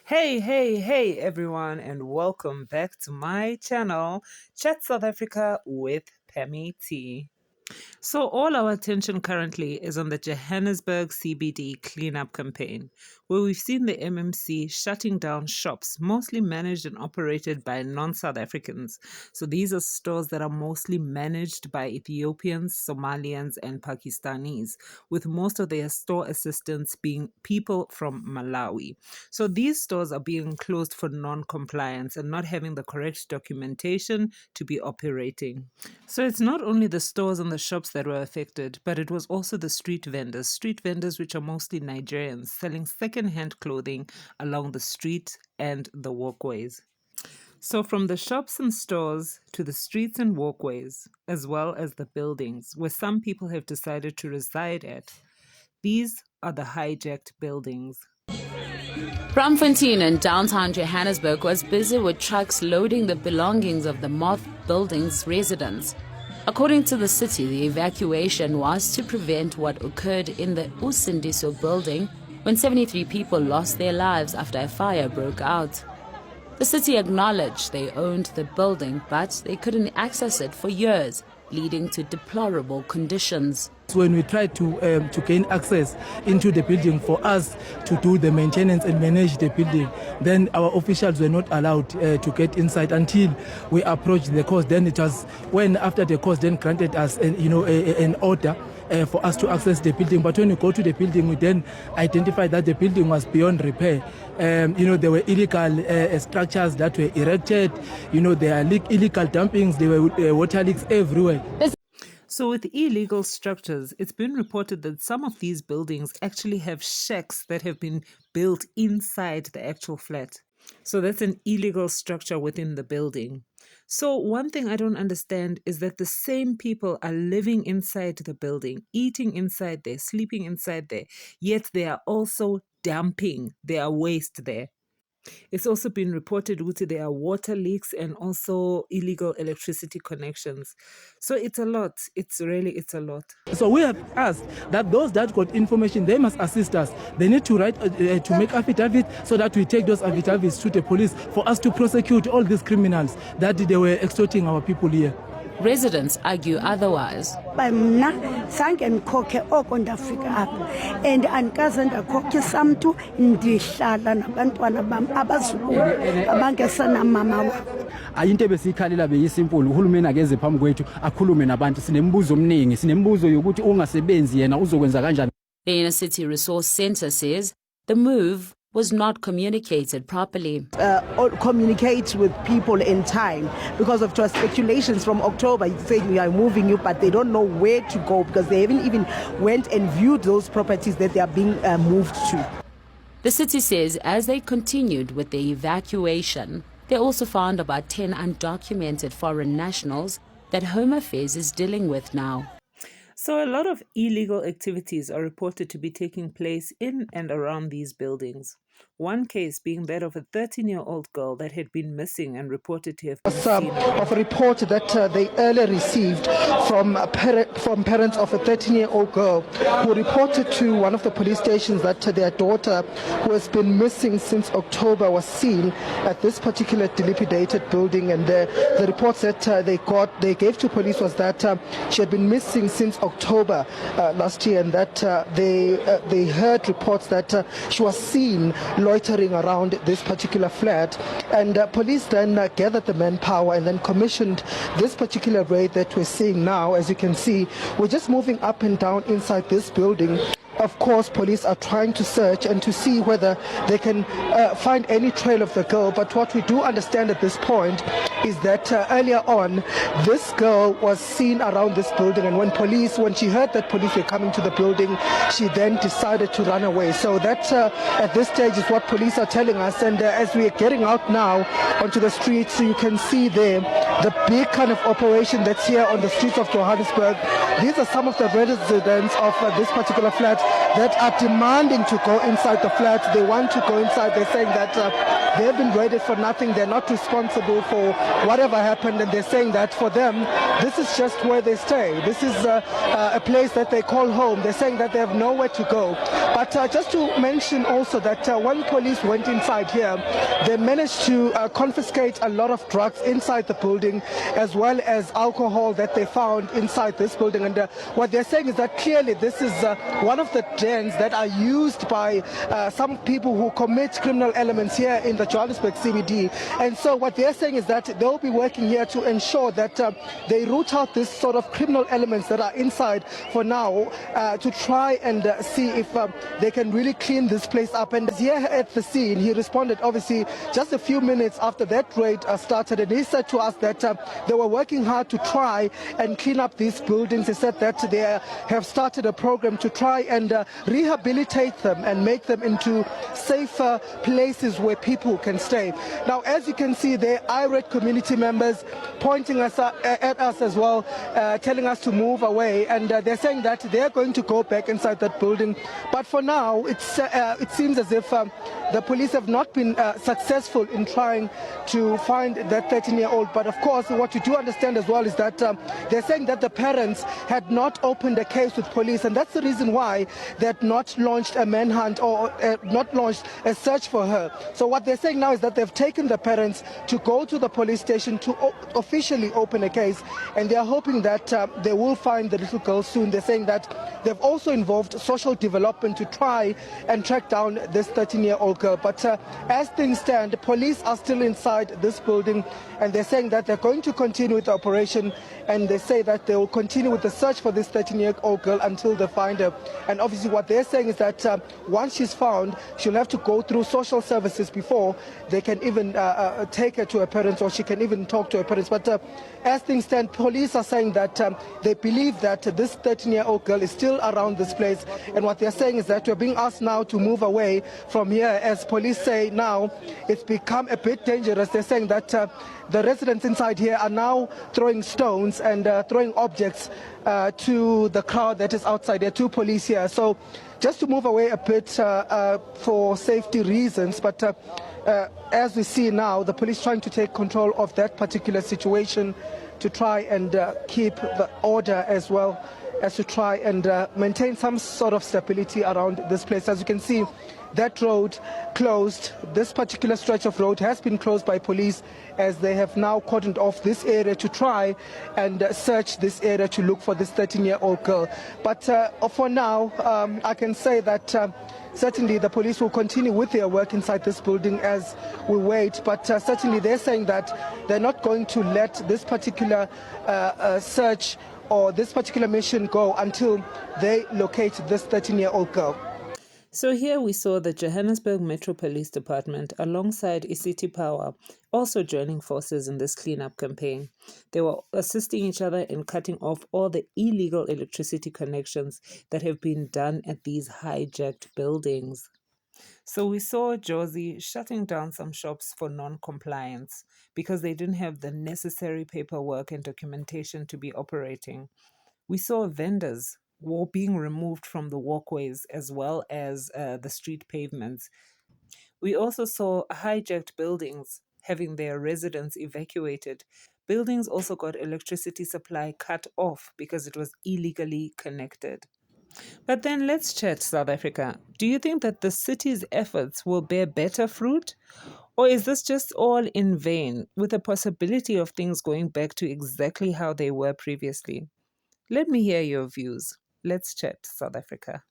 Hey everyone, and welcome back to my channel, Chat South Africa with Pammy T. So, all our attention currently is on the Johannesburg CBD cleanup campaign, where we've seen the MMC shutting down shops, mostly managed and operated by non South Africans. So, these are stores that are mostly managed by Ethiopians, Somalians, and Pakistanis, with most of their store assistants being people from Malawi. So, these stores are being closed for non compliance and not having the correct documentation to be operating. So, it's not only the stores and the shops that were affected, but it was also the street vendors which are mostly Nigerians selling second-hand clothing along the street and the walkways. So from the shops and stores to the streets and walkways, as well as the buildings where some people have decided to reside at, these are the hijacked buildings. Braamfontein in downtown Johannesburg was busy with trucks loading the belongings of the moth building's residents. According to the city, the evacuation was to prevent what occurred in the Usindiso building when 73 people lost their lives after a fire broke out. The city acknowledged they owned the building, but they couldn't access it for years, leading to deplorable conditions. When we tried to gain access into the building for us to do the maintenance and manage the building, then our officials were not allowed to get inside until we approached the coast. Then it was when after the coast then granted us an order for us to access the building. But when we go to the building, we then identified that the building was beyond repair. There were illegal structures that were erected. There are illegal dumpings. There were water leaks everywhere. So with illegal structures, it's been reported that some of these buildings actually have shacks that have been built inside the actual flat. So that's an illegal structure within the building. So one thing I don't understand is that the same people are living inside the building, eating inside there, sleeping inside there, yet they are also dumping their waste there. It's also been reported that there are water leaks and also illegal electricity connections. So it's a lot. It's a lot. So we have asked that those that got information, they must assist us. They need to write, to make affidavits so that we take those affidavits to the police for us to prosecute all these criminals that they were extorting our people here. Residents argue otherwise. Ayinto ebesikhalela beyisimple uhulumeni akeze phambi kwethu akhulume nabantu sinembuzo omningi sinembuzo yokuthi ungasebenzi yena uzokwenza kanjani. The Inner City Resource Centre says the move was not communicated properly. Communicate with people in time, because of speculations from October saying we are moving you, but they don't know where to go because they haven't even went and viewed those properties that they are being moved to. The city says as they continued with the evacuation, they also found about 10 undocumented foreign nationals that Home Affairs is dealing with now. So a lot of illegal activities are reported to be taking place in and around these buildings. One case being that of a 13-year-old girl that had been missing and reported to have been seen. Of a report that they earlier received from parents of a 13-year-old girl who reported to one of the police stations that their daughter, who has been missing since October, was seen at this particular dilapidated building. And the reports that they gave to police was that she had been missing since October last year, and that they heard reports that she was seen loitering around this particular flat, and police then gathered the manpower and then commissioned this particular raid that we're seeing now. As you can see, we're just moving up and down inside this building. Of course, police are trying to search and to see whether they can find any trail of the girl. But what we do understand at this point is that earlier on, this girl was seen around this building, and when she heard that police were coming to the building, she then decided to run away. So that at this stage is what police are telling us. And as we are getting out now onto the streets, you can see there the big kind of operation that's here on the streets of Johannesburg. These are some of the residents of this particular flat that are demanding to go inside the flat. They want to go inside. They're saying that they've been raided for nothing. They're not responsible for whatever happened, and they're saying that for them, this is just where they stay. This is a place that they call home. They're saying that they have nowhere to go. But just to mention also that when police went inside here, they managed to confiscate a lot of drugs inside the building, as well as alcohol that they found inside this building. And what they're saying is that clearly this is one of the dens that are used by some people who commit criminal elements here in the Johannesburg CBD. And so what they're saying is that they'll be working here to ensure that they root out this sort of criminal elements that are inside for now, to try and see if they can really clean this place up. And here at the scene, he responded obviously just a few minutes after that raid started, and he said to us that they were working hard to try and clean up these buildings. He said that they have started a program to try and rehabilitate them and make them into safer places where people can stay. Now, as you can see, there are irate community members pointing at us as well, telling us to move away, and they're saying that they're going to go back inside that building. But for now, it seems as if the police have not been successful in trying to find that 13-year-old. But of course, what you do understand as well is that they're saying that the parents had not opened a case with police, and that's the reason why they had not launched a manhunt or not launched a search for her. So what they're saying now is that they've taken the parents to go to the police station to officially open a case, and they're hoping that they will find the little girl soon. They're saying that they've also involved social development to try and track down this 13-year-old girl. But as things stand, police are still inside this building, and they're saying that they're going to continue with the operation, and they say that they will continue with the search for this 13-year-old girl until they find her. And obviously what they're saying is that once she's found, she'll have to go through social services before they can even take her to her parents, or she can even talk to her parents. But as things stand, police are saying that they believe that this 13-year-old girl is still around this place. And what they're saying is that we're being asked now to move away from here, as police say now it's become a bit dangerous. They're saying that the residents inside here are now throwing stones and throwing objects to the crowd that is outside. There are two police here. So just to move away a bit for safety reasons. But as we see now, the police trying to take control of that particular situation to try and keep the order, as well as to try and maintain some sort of stability around this place. As you can see, that road closed. This particular stretch of road has been closed by police, as they have now cordoned off this area to try and search this area to look for this 13-year-old girl. But for now, I can say that certainly the police will continue with their work inside this building as we wait. But certainly they're saying that they're not going to let this particular search or this particular mission go until they locate this 13-year-old girl. So here we saw the Johannesburg Metro Police Department alongside eCity Power also joining forces in this cleanup campaign. They were assisting each other in cutting off all the illegal electricity connections that have been done at these hijacked buildings. So we saw Josie shutting down some shops for non-compliance because they didn't have the necessary paperwork and documentation to be operating. We saw vendors were being removed from the walkways as well as the street pavements. We also saw hijacked buildings having their residents evacuated. Buildings also got electricity supply cut off because it was illegally connected. But then let's chat, South Africa. Do you think that the city's efforts will bear better fruit? Or is this just all in vain, with the possibility of things going back to exactly how they were previously? Let me hear your views. Let's chat, South Africa.